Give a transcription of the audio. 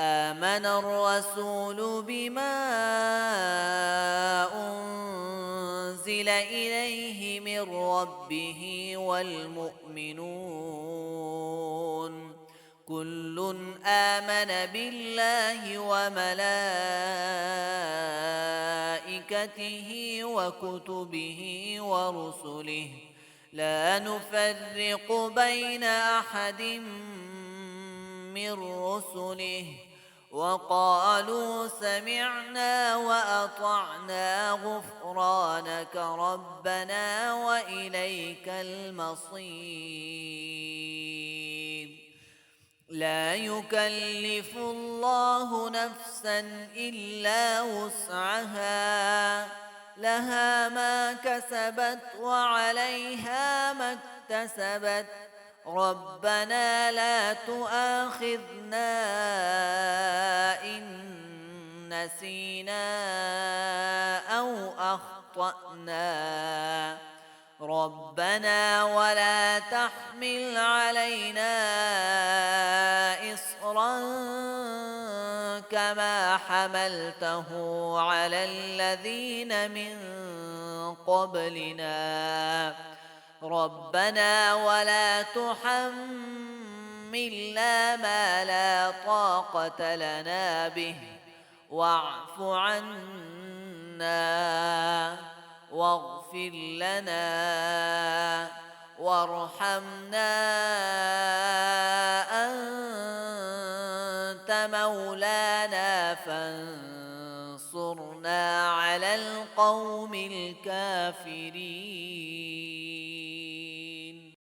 آمن الرسول بما أنزل إليه من ربه والمؤمنون كل آمن بالله وملائكته وكتبه ورسله لا نفرق بين أحد من رسله وقالوا سمعنا وأطعنا غفرانك ربنا وإليك المصير لا يكلف الله نفسا إلا وسعها لها ما كسبت وعليها ما اكتسبت ربنا لا تؤاخذنا إن نسينا أو أخطأنا ربنا ولا تحمل علينا إصرا كما حملته على الذين من قبلنا ربنا ولا تحملنا ما لا طاقة لنا به واعف عنا واغفر لنا وارحمنا أنت مولانا فانصرنا على القوم الكافرين